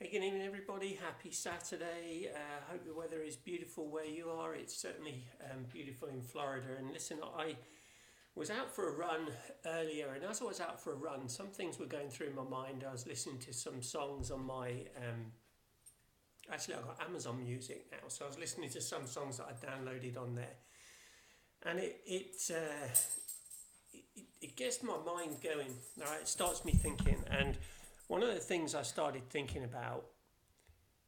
Hey, good evening, everybody. Happy Saturday. Hope the weather is beautiful where you are. It's certainly beautiful in Florida. And listen, I was out for a run earlier, and as I was out for a run, some things were going through my mind. I was listening to some songs on my. Actually, I've got Amazon Music now, so I was listening to some songs that I downloaded on there, and it gets my mind going. All right, it starts me thinking, and one of the things I started thinking about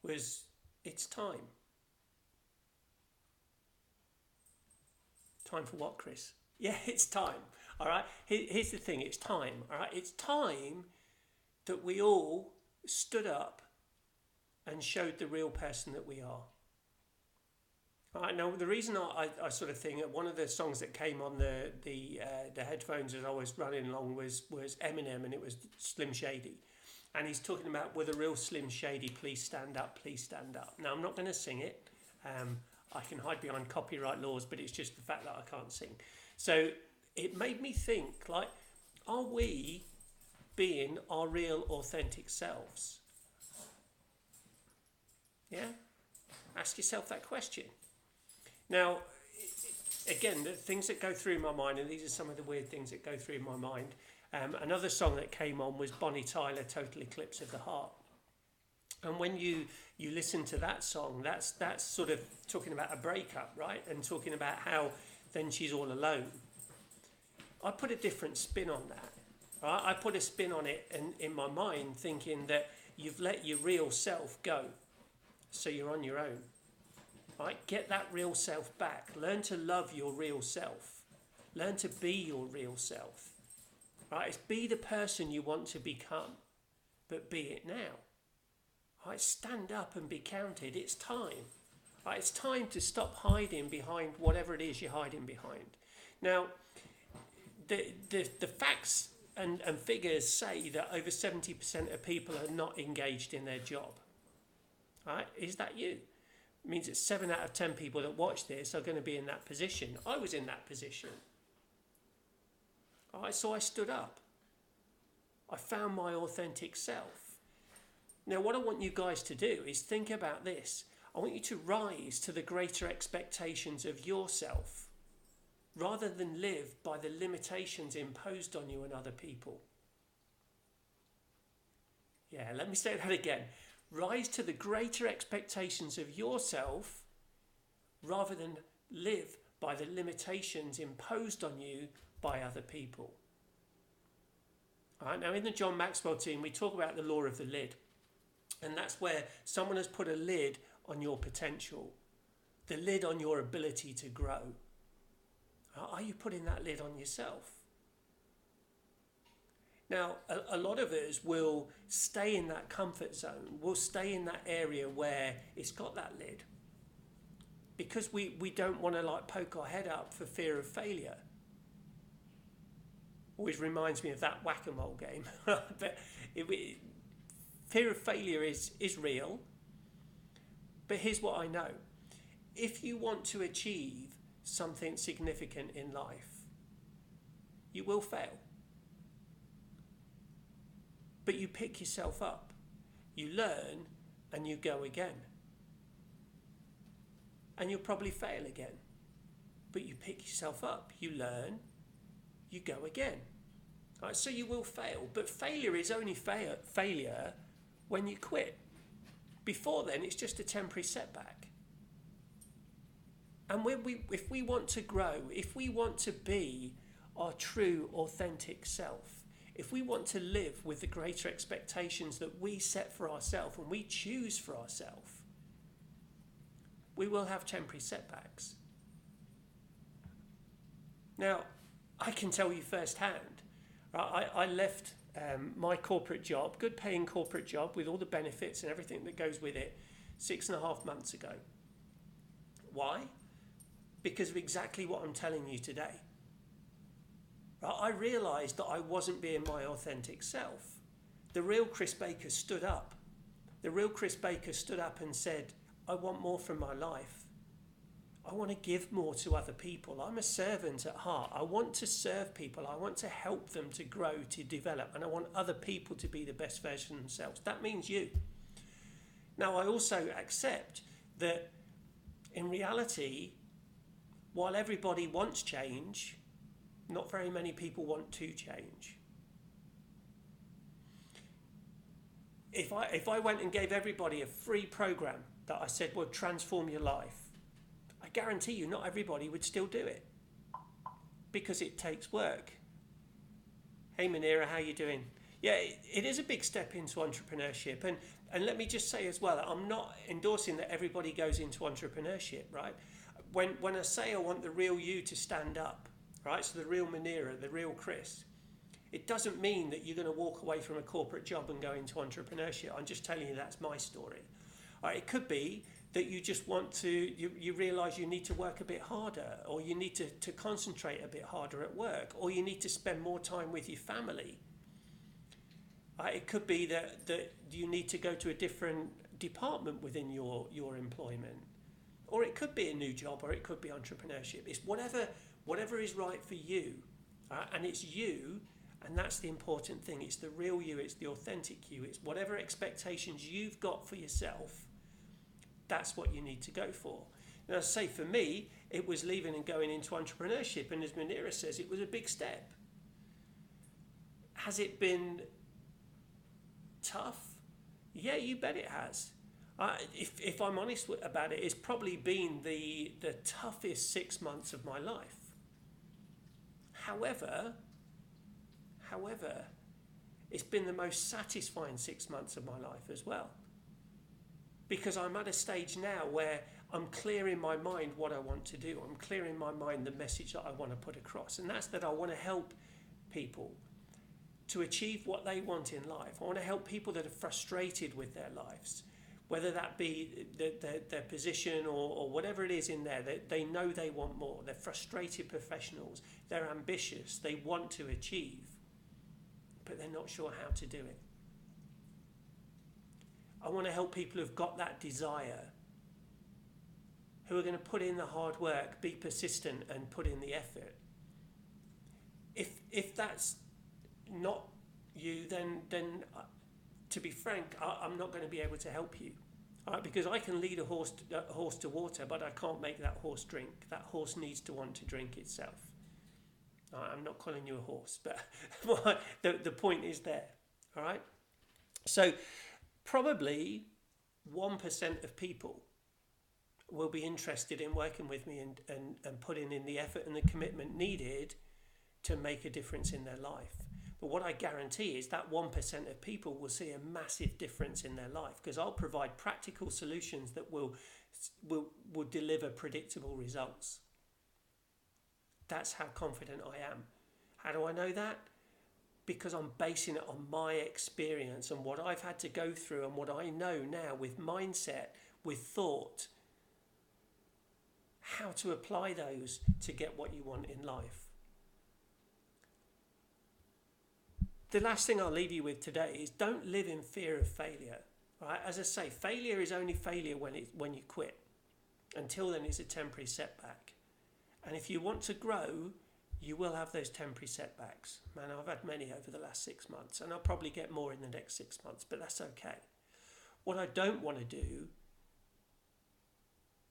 was it's time. Time for what, Chris? Yeah, it's time. All right. Here's the thing. It's time. All right. It's time that we all stood up and showed the real person that we are. All right. Now, the reason I sort of think that one of the songs that came on the headphones as I was running along was Eminem, and it was Slim Shady. And he's talking about, will the real Slim Shady please stand up, please stand up. Now, I'm not going to sing it. I can hide behind copyright laws, but it's just the fact that I can't sing. So it made me think, like, are we being our real, authentic selves? Yeah? Ask yourself that question. Now, again, the things that go through my mind, and these are some of the weird things that go through my mind. Another song that came on was Bonnie Tyler, Total Eclipse of the Heart. And when you listen to that song, that's sort of talking about a breakup, right? And talking about how then she's all alone. I put a different spin on that. Right? I put a spin on it in my mind, thinking that you've let your real self go, so you're on your own. Right? Get that real self back. Learn to love your real self. Learn to be your real self. Right? It's be the person you want to become, but be it now. Right? Stand up and be counted. It's time. Right? It's time to stop hiding behind whatever it is you're hiding behind. Now, the facts and figures say that over 70% of people are not engaged in their job. Right? Is that you? It means that 7 out of 10 people that watch this are going to be in that position. I was in that position. All right, so I stood up. I found my authentic self. Now, what I want you guys to do is think about this. I want you to rise to the greater expectations of yourself, rather than live by the limitations imposed on you and other people. Yeah, let me say that again. Rise to the greater expectations of yourself, rather than live by the limitations imposed on you by other people. All right, now in the John Maxwell team, we talk about the law of the lid. And that's where someone has put a lid on your potential, the lid on your ability to grow. Are you putting that lid on yourself? Now, a lot of us will stay in that comfort zone. We'll stay in that area where it's got that lid, because we don't want to like poke our head up for fear of failure. Always reminds me of that whack-a-mole game. But fear of failure is real. But here's what I know. If you want to achieve something significant in life, you will fail. But you pick yourself up. You learn and you go again. And you'll probably fail again. But you pick yourself up. You learn. You go again. Right, so you will fail, but failure is only failure when you quit. Before then, it's just a temporary setback. And if we want to grow, if we want to be our true, authentic self, if we want to live with the greater expectations that we set for ourselves and we choose for ourselves, we will have temporary setbacks. Now, I can tell you firsthand, I left my corporate job, good paying corporate job with all the benefits and everything that goes with it, 6.5 months ago. Why? Because of exactly what I'm telling you today. I realised that I wasn't being my authentic self. The real Chris Baker stood up. The real Chris Baker stood up and said, I want more from my life. I want to give more to other people. I'm a servant at heart. I want to serve people. I want to help them to grow, to develop, and I want other people to be the best version of themselves. That means you. Now, I also accept that in reality, while everybody wants change, not very many people want to change. If I went and gave everybody a free program that I said would transform your life, I guarantee you not everybody would still do it, because it takes work. Hey Manira, how you doing? Yeah, it is a big step into entrepreneurship. And let me just say as well, I'm not endorsing that everybody goes into entrepreneurship, right? When I say I want the real you to stand up, right? So the real Manira, the real Chris, it doesn't mean that you're going to walk away from a corporate job and go into entrepreneurship. I'm just telling you that's my story. It could be that you just want to, you realise you need to work a bit harder, or you need to concentrate a bit harder at work, or you need to spend more time with your family. It could be that you need to go to a different department within your employment, or it could be a new job, or it could be entrepreneurship. It's whatever is right for you, and it's you. And that's the important thing. It's the real you, it's the authentic you, it's whatever expectations you've got for yourself, that's what you need to go for. Now, I say for me, it was leaving and going into entrepreneurship, and as Manira says, it was a big step. Has it been tough? Yeah, you bet it has. If I'm honest about it, it's probably been the toughest 6 months of my life. However, it's been the most satisfying 6 months of my life as well. Because I'm at a stage now where I'm clear in my mind what I want to do. I'm clear in my mind the message that I want to put across. And that's that I want to help people to achieve what they want in life. I want to help people that are frustrated with their lives, whether that be their position or whatever it is in there. They know they want more. They're frustrated professionals. They're ambitious. They want to achieve, but they're not sure how to do it. I want to help people who've got that desire, who are going to put in the hard work, be persistent, and put in the effort. If that's not you, then to be frank, I'm not going to be able to help you. All right, because I can lead a horse to water, but I can't make that horse drink. That horse needs to want to drink itself. I'm not calling you a horse, but the point is there. All right. So probably 1% of people will be interested in working with me and putting in the effort and the commitment needed to make a difference in their life. But what I guarantee is that 1% of people will see a massive difference in their life, because I'll provide practical solutions that will deliver predictable results. That's how confident I am. How do I know that? Because I'm basing it on my experience and what I've had to go through and what I know now with mindset, with thought, how to apply those to get what you want in life. The last thing I'll leave you with today is don't live in fear of failure. Right? As I say, failure is only failure when you quit. Until then, it's a temporary setback. And if you want to grow, you will have those temporary setbacks. Man, I've had many over the last 6 months, and I'll probably get more in the next 6 months, but that's okay. What I don't want to do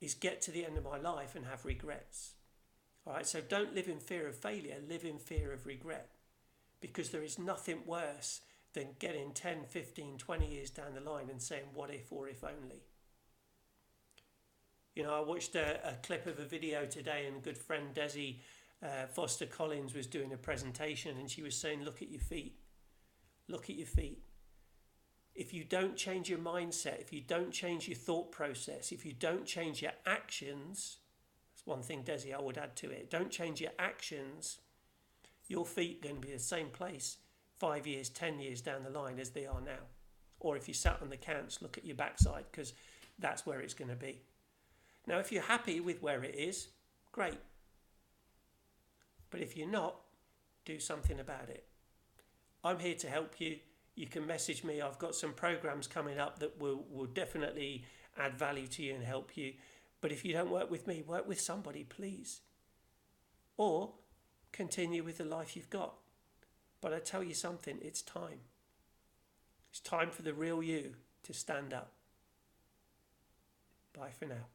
is get to the end of my life and have regrets. All right, so don't live in fear of failure, live in fear of regret. Because there is nothing worse than getting 10, 15, 20 years down the line and saying, what if or if only? You know, I watched a clip of a video today, and a good friend, Desi Foster Collins, was doing a presentation, and she was saying, look at your feet. Look at your feet. If you don't change your mindset, if you don't change your thought process, if you don't change your actions, that's one thing, Desi, I would add to it. Don't change your actions. Your feet are going to be the same place 5 years, 10 years down the line as they are now. Or if you sat on the couch, look at your backside, because that's where it's going to be. Now, if you're happy with where it is, great. But if you're not, do something about it. I'm here to help you. You can message me. I've got some programs coming up that will definitely add value to you and help you. But if you don't work with me, work with somebody, please. Or continue with the life you've got. But I tell you something, it's time. It's time for the real you to stand up. Bye for now.